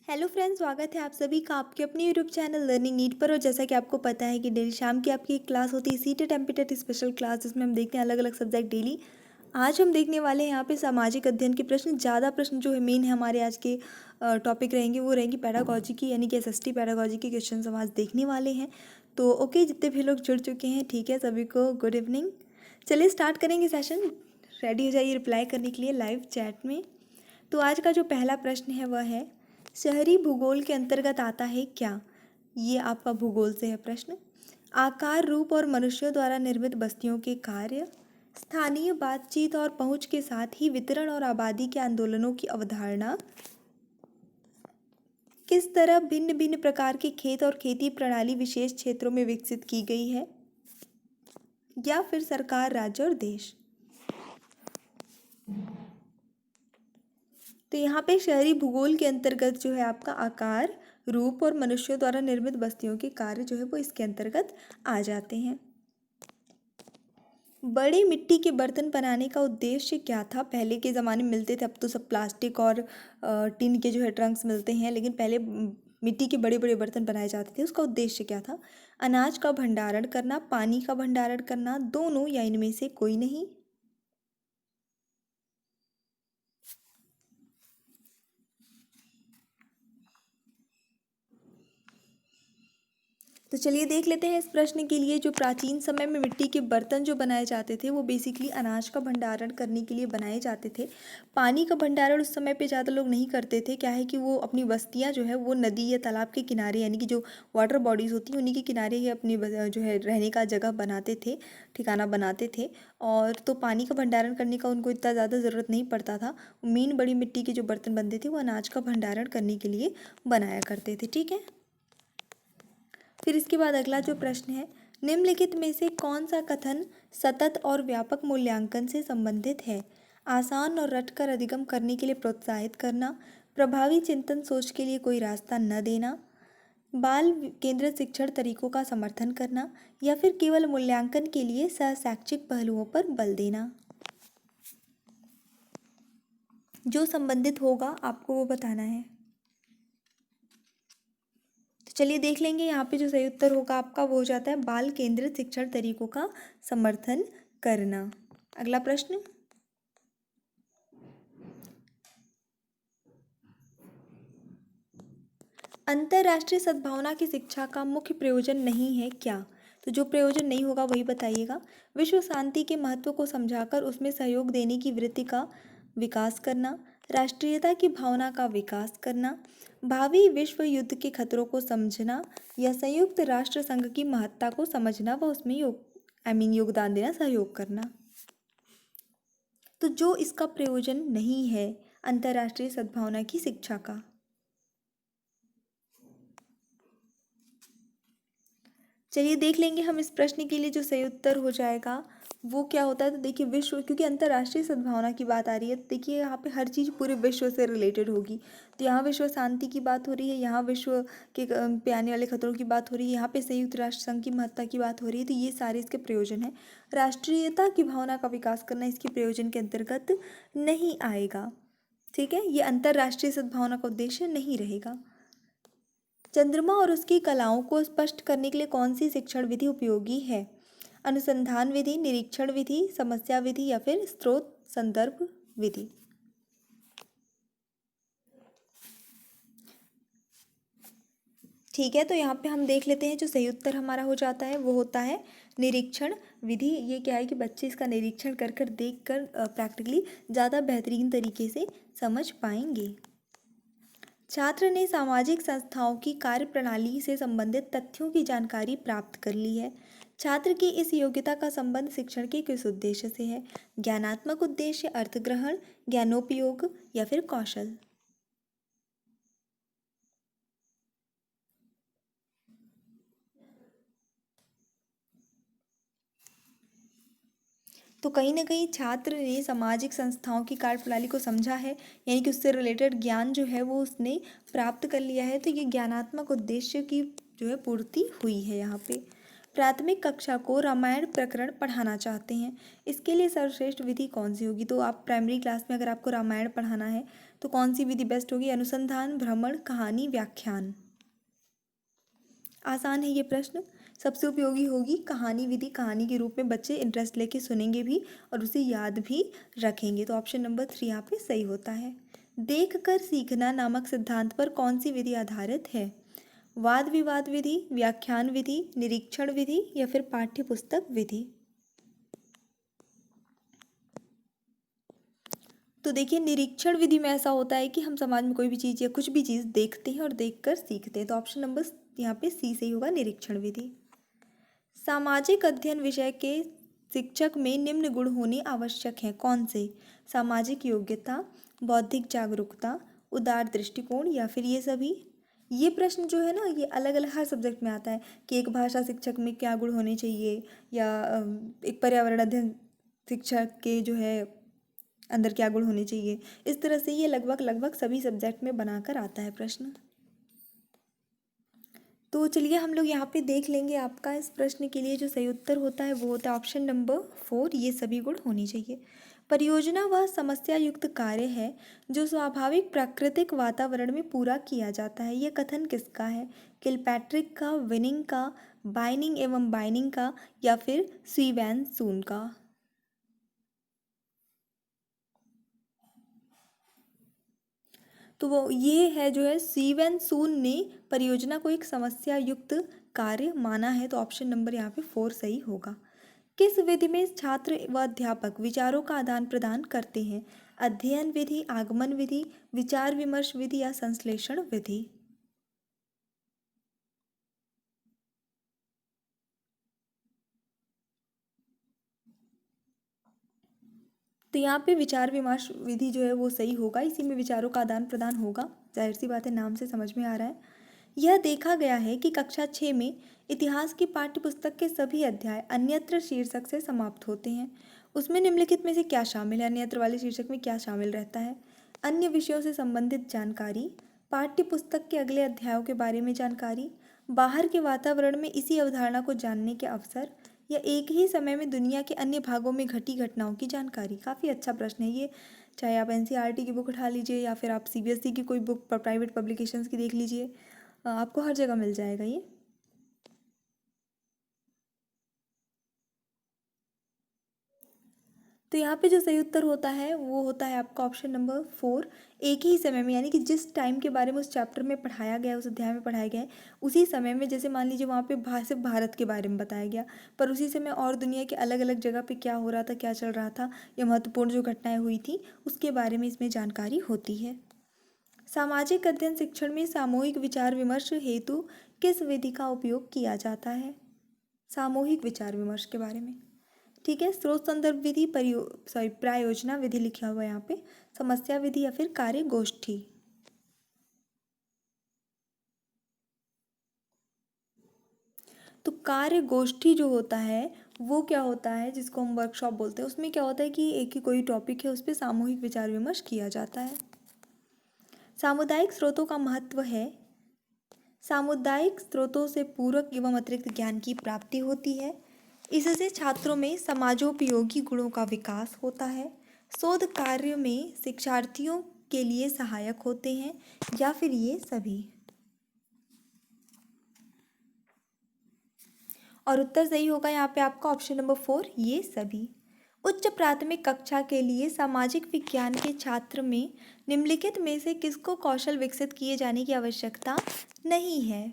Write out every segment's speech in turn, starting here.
Hello friends, स्वागत है आप सभी का आपके अपने यूट्यूब चैनल लर्निंग नीट पर। और जैसा कि आपको पता है कि डेली शाम की आपकी एक क्लास होती है सीटेट एमपीटेट स्पेशल क्लास, जिसमें हम देखते हैं अलग अलग सब्जेक्ट डेली। आज हम देखने वाले हैं यहाँ पे सामाजिक अध्ययन के प्रश्न। ज़्यादा प्रश्न जो है मेन है हमारे आज के टॉपिक रहेंगे, वो रहेंगी पैडागोजी की, यानी कि एसएसटी पैडागोजी के क्वेश्चन हम आज देखने वाले हैं। तो ओके, जितने भी लोग जुड़ चुके हैं, ठीक है, सभी को गुड इवनिंग। चलिए स्टार्ट करेंगे सेशन। रेडी हो जाइए रिप्लाई करने के लिए लाइव चैट में। तो आज का जो पहला प्रश्न है वह है, शहरी भूगोल के अंतर्गत आता है क्या? ये आपका भूगोल से है प्रश्न। आकार, रूप और मनुष्यों द्वारा निर्मित बस्तियों के कार्य, स्थानीय बातचीत और पहुंच के साथ ही वितरण और आबादी के आंदोलनों की अवधारणा, किस तरह भिन्न भिन्न प्रकार के खेत और खेती प्रणाली विशेष क्षेत्रों में विकसित की गई है, या फिर सरकार, राज्य और देश। तो यहाँ पे शहरी भूगोल के अंतर्गत जो है आपका आकार, रूप और मनुष्यों द्वारा निर्मित बस्तियों के कार्य जो है वो इसके अंतर्गत आ जाते हैं। बड़े मिट्टी के बर्तन बनाने का उद्देश्य क्या था? पहले के ज़माने में मिलते थे, अब तो सब प्लास्टिक और टिन के जो है ट्रंक्स मिलते हैं, लेकिन पहले मिट्टी के बड़े बड़े बर्तन बनाए जाते थे। उसका उद्देश्य क्या था? अनाज का भंडारण करना, पानी का भंडारण करना, दोनों या इनमें से कोई नहीं। तो चलिए देख लेते हैं इस प्रश्न के लिए। जो प्राचीन समय में मिट्टी के बर्तन जो बनाए जाते थे वो बेसिकली अनाज का भंडारण करने के लिए बनाए जाते थे। पानी का भंडारण उस समय पे ज़्यादा लोग नहीं करते थे। क्या है कि वो अपनी बस्तियां जो है वो नदी या तालाब के किनारे, यानी कि जो वाटर बॉडीज़ होती हैं उन्हीं के किनारे ही अपनी जो है रहने का जगह बनाते थे, ठिकाना बनाते थे। और तो पानी का भंडारण करने का उनको इतना ज़्यादा ज़रूरत नहीं पड़ता था। मेन बड़ी मिट्टी के जो बर्तन बनते थे वो अनाज का भंडारण करने के लिए बनाया करते थे। ठीक है, फिर इसके बाद अगला जो प्रश्न है, निम्नलिखित में से कौन सा कथन सतत और व्यापक मूल्यांकन से संबंधित है? आसान और रटकर अधिगम करने के लिए प्रोत्साहित करना, प्रभावी चिंतन सोच के लिए कोई रास्ता न देना, बाल केंद्रित शिक्षण तरीकों का समर्थन करना, या फिर केवल मूल्यांकन के लिए सहशैक्षिक पहलुओं पर बल देना। जो संबंधित होगा आपको वो बताना है। चलिए देख लेंगे। यहाँ पे जो सही उत्तर होगा आपका वो हो जाता है बाल केंद्रित शिक्षण तरीकों का समर्थन करना। अगला प्रश्न, अंतर्राष्ट्रीय सद्भावना की शिक्षा का मुख्य प्रयोजन नहीं है क्या? तो जो प्रयोजन नहीं होगा वही बताइएगा। विश्व शांति के महत्व को समझाकर उसमें सहयोग देने की वृत्ति का विकास करना, राष्ट्रीयता की भावना का विकास करना, भावी विश्व युद्ध के खतरों को समझना, या संयुक्त राष्ट्र संघ की महत्ता को समझना व उसमें योगदान देना, सहयोग करना। तो जो इसका प्रयोजन नहीं है अंतर्राष्ट्रीय सद्भावना की शिक्षा का, चलिए देख लेंगे हम इस प्रश्न के लिए। जो सही उत्तर हो जाएगा वो क्या होता है? तो देखिए विश्व, क्योंकि अंतर्राष्ट्रीय सद्भावना की बात आ रही है, तो देखिए यहाँ पे हर चीज़ पूरे विश्व से रिलेटेड होगी। तो यहाँ विश्व शांति की बात हो रही है, यहाँ विश्व के पे आने वाले खतरों की बात हो रही है, यहाँ पे संयुक्त राष्ट्र संघ की महत्ता की बात हो रही है। तो ये सारे इसके प्रयोजन है। राष्ट्रीयता की भावना का विकास करना इसके प्रयोजन के अंतर्गत नहीं आएगा। ठीक है, ये अंतर्राष्ट्रीय सद्भावना का उद्देश्य नहीं रहेगा। चंद्रमा और उसकी कलाओं को स्पष्ट करने के लिए कौन सी शिक्षण विधि उपयोगी है? अनुसंधान विधि, निरीक्षण विधि, समस्या विधि, या फिर स्रोत संदर्भ विधि। ठीक है, तो यहाँ पे हम देख लेते हैं। जो सही उत्तर हमारा हो जाता है वो होता है निरीक्षण विधि। ये क्या है कि बच्चे इसका निरीक्षण कर कर देख कर प्रैक्टिकली ज़्यादा बेहतरीन तरीके से समझ पाएंगे। छात्र ने सामाजिक संस्थाओं की कार्यप्रणाली से संबंधित तथ्यों की जानकारी प्राप्त कर ली है। छात्र की इस योग्यता का संबंध शिक्षण के किस उद्देश्य से है? ज्ञानात्मक उद्देश्य, अर्थग्रहण, ज्ञानोपयोग, या फिर कौशल। तो कहीं ना कहीं छात्र ने सामाजिक संस्थाओं की कार्यप्रणाली को समझा है, यानी कि उससे रिलेटेड ज्ञान जो है वो उसने प्राप्त कर लिया है। तो ये ज्ञानात्मक उद्देश्य की जो है पूर्ति हुई है यहाँ पे। प्राथमिक कक्षा को रामायण प्रकरण पढ़ाना चाहते हैं, इसके लिए सर्वश्रेष्ठ विधि कौन सी होगी? तो आप प्राइमरी क्लास में अगर आपको रामायण पढ़ाना है तो कौन सी विधि बेस्ट होगी? अनुसंधान, भ्रमण, कहानी, व्याख्यान। आसान है ये प्रश्न। सबसे उपयोगी होगी कहानी विधि। कहानी के रूप में बच्चे इंटरेस्ट लेके सुनेंगे भी और उसे याद भी रखेंगे। तो ऑप्शन नंबर 3 यहाँ पे सही होता है। देख कर सीखना नामक सिद्धांत पर कौन सी विधि आधारित है? वाद विवाद विधि, व्याख्यान विधि, निरीक्षण विधि या फिर पाठ्य पुस्तक विधि। तो देखिए, निरीक्षण विधि में ऐसा होता है कि हम समाज में कोई भी चीज़ या कुछ भी चीज़ देखते हैं और देखकर सीखते हैं। तो ऑप्शन नंबर यहाँ पे सी सही होगा, निरीक्षण विधि। सामाजिक अध्ययन विषय के शिक्षक में निम्न गुण होने आवश्यक हैं। कौन से? सामाजिक योग्यता, बौद्धिक जागरूकता, उदार दृष्टिकोण या फिर ये सभी। ये प्रश्न जो है ना, ये अलग अलग हर सब्जेक्ट में आता है कि एक भाषा शिक्षक में क्या गुण होने चाहिए, या एक पर्यावरण अध्ययन शिक्षक के जो है अंदर क्या गुण होने चाहिए। इस तरह से ये लगभग लगभग सभी सब्जेक्ट में बनाकर आता है प्रश्न। तो चलिए हम लोग यहाँ पे देख लेंगे आपका इस प्रश्न के लिए जो सही उत्तर होता है वो होता है ऑप्शन नंबर 4, ये सभी गुण होनी चाहिए। परियोजना वह समस्या युक्त कार्य है जो स्वाभाविक प्राकृतिक वातावरण में पूरा किया जाता है। यह कथन किसका है? किलपैट्रिक का, विनिंग का, बाइनिंग एवं बाइनिंग का या फिर स्वीवैनसून का। तो वो ये है जो है स्टीवेंसन ने परियोजना को एक समस्या युक्त कार्य माना है। तो ऑप्शन नंबर यहाँ पे 4 सही होगा। किस विधि में छात्र व अध्यापक विचारों का आदान प्रदान करते हैं? अध्ययन विधि, आगमन विधि, विचार विमर्श विधि या संश्लेषण विधि। तो यहाँ पे विचार विमर्श विधि जो है वो सही होगा। इसी में विचारों का आदान प्रदान होगा। जाहिर सी बात है, नाम से समझ में आ रहा है। यह देखा गया है कि कक्षा 6 में इतिहास की पाठ्य पुस्तक के सभी अध्याय अन्यत्र शीर्षक से समाप्त होते हैं। उसमें निम्नलिखित में से क्या शामिल है? अन्यत्र वाले शीर्षक में क्या शामिल रहता है? अन्य विषयों से संबंधित जानकारी, पाठ्य पुस्तक के अगले अध्यायों के बारे में जानकारी, बाहर के वातावरण में इसी अवधारणा को जानने के अवसर, या एक ही समय में दुनिया के अन्य भागों में घटी घटनाओं की जानकारी। काफ़ी अच्छा प्रश्न है ये। चाहे आप एनसीईआरटी की बुक उठा लीजिए या फिर आप सीबीएसई की कोई बुक प्राइवेट पब्लिकेशंस की देख लीजिए, आपको हर जगह मिल जाएगा ये। तो यहाँ पे जो सही उत्तर होता है वो होता है आपका ऑप्शन नंबर 4। एक ही समय में, यानी कि जिस टाइम के बारे में उस चैप्टर में पढ़ाया गया है, उस अध्याय में पढ़ाया गया है, उसी समय में, जैसे मान लीजिए वहाँ पे सिर्फ भारत के बारे में बताया गया, पर उसी समय और दुनिया के अलग अलग जगह पे क्या हो रहा था, क्या चल रहा था, या महत्वपूर्ण जो घटनाएं हुई थी उसके बारे में इसमें जानकारी होती है। सामाजिक अध्ययन शिक्षण में सामूहिक विचार विमर्श हेतु किस विधि का उपयोग किया जाता है? सामूहिक विचार विमर्श के बारे में, ठीक है। स्रोत संदर्भ विधि, प्रायोजना विधि लिखा हुआ है यहाँ पे, समस्या विधि या फिर कार्य गोष्ठी। तो कार्य गोष्ठी जो होता है वो क्या होता है, जिसको हम वर्कशॉप बोलते हैं, उसमें क्या होता है कि एक ही कोई टॉपिक है, उस पर सामूहिक विचार विमर्श किया जाता है। सामुदायिक स्रोतों का महत्व है। सामुदायिक स्रोतों से पूरक एवं अतिरिक्त ज्ञान की प्राप्ति होती है। इससे छात्रों में समाजोपयोगी गुणों का विकास होता है। शोध कार्य में शिक्षार्थियों के लिए सहायक होते हैं, या फिर ये सभी। और उत्तर सही होगा यहाँ पे आपका ऑप्शन नंबर 4, ये सभी। उच्च प्राथमिक कक्षा के लिए सामाजिक विज्ञान के छात्र में निम्नलिखित में से किसको कौशल विकसित किए जाने की आवश्यकता नहीं है?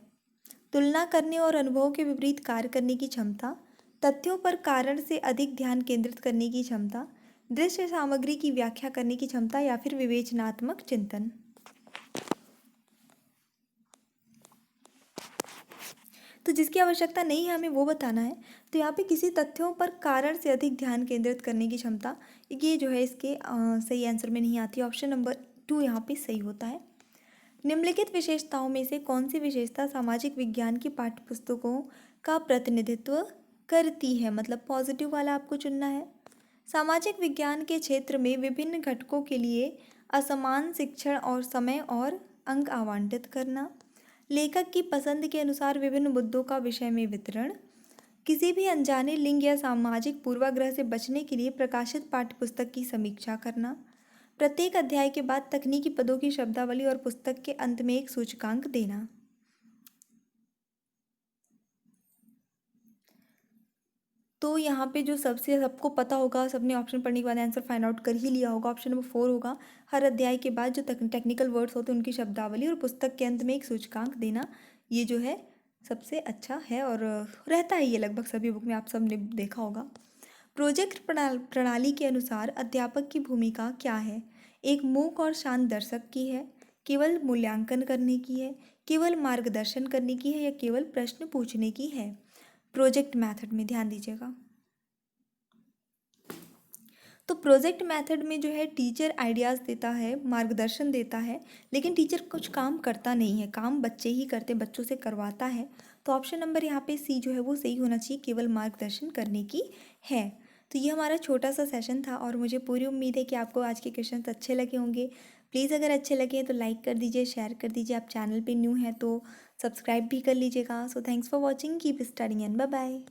तुलना करने और अनुभवों के विपरीत कार्य करने की क्षमता, तथ्यों पर कारण से अधिक ध्यान केंद्रित करने की क्षमता, दृश्य सामग्री की व्याख्या करने की क्षमता या फिर विवेचनात्मक चिंतन। तो जिसकी आवश्यकता नहीं है हमें वो बताना है। तो यहाँ पे किसी तथ्यों पर कारण से अधिक ध्यान केंद्रित करने की क्षमता, ये जो है इसके सही आंसर में नहीं आती। ऑप्शन नंबर 2 यहाँ पे सही होता है। निम्नलिखित विशेषताओं में से कौन सी विशेषता सामाजिक विज्ञान की पाठ्यपुस्तकों का प्रतिनिधित्व करती है? मतलब पॉजिटिव वाला आपको चुनना है। सामाजिक विज्ञान के क्षेत्र में विभिन्न घटकों के लिए असमान शिक्षण और समय और अंक आवंटित करना, लेखक की पसंद के अनुसार विभिन्न मुद्दों का विषय में वितरण, किसी भी अनजाने लिंग या सामाजिक पूर्वाग्रह से बचने के लिए प्रकाशित पाठ्यपुस्तक की समीक्षा करना, प्रत्येक अध्याय के बाद तकनीकी पदों की शब्दावली और पुस्तक के अंत में एक सूचकांक देना। तो यहाँ पे जो सबसे सबको पता होगा, सबने ऑप्शन पढ़ने के बाद आंसर फाइंड आउट कर ही लिया होगा, ऑप्शन नंबर 4 होगा। हर अध्याय के बाद जो टेक्निकल वर्ड्स होते हैं उनकी शब्दावली और पुस्तक के अंत में एक सूचकांक देना, ये जो है सबसे अच्छा है और रहता है ये लगभग सभी बुक में, आप सब ने देखा होगा। प्रोजेक्ट प्रणाली के अनुसार अध्यापक की भूमिका क्या है? एक मूक और शांत दर्शक की है, केवल मूल्यांकन करने की है, केवल मार्गदर्शन करने की है या केवल प्रश्न पूछने की है? प्रोजेक्ट मेथड में ध्यान दीजिएगा। तो प्रोजेक्ट मेथड में जो है टीचर आइडियाज़ देता है, मार्गदर्शन देता है, लेकिन टीचर कुछ काम करता नहीं है, काम बच्चे ही करते, बच्चों से करवाता है। तो ऑप्शन नंबर यहाँ पे सी जो है वो सही होना चाहिए, केवल मार्गदर्शन करने की है। तो ये हमारा छोटा सा सेशन था और मुझे पूरी उम्मीद है कि आपको आज के क्वेश्चन अच्छे लगे होंगे। प्लीज़ अगर अच्छे लगे तो लाइक कर दीजिए, शेयर कर दीजिए। आप चैनल पे न्यू हैं तो सब्सक्राइब भी कर लीजिएगा। So thanks for watching, keep studying and bye bye.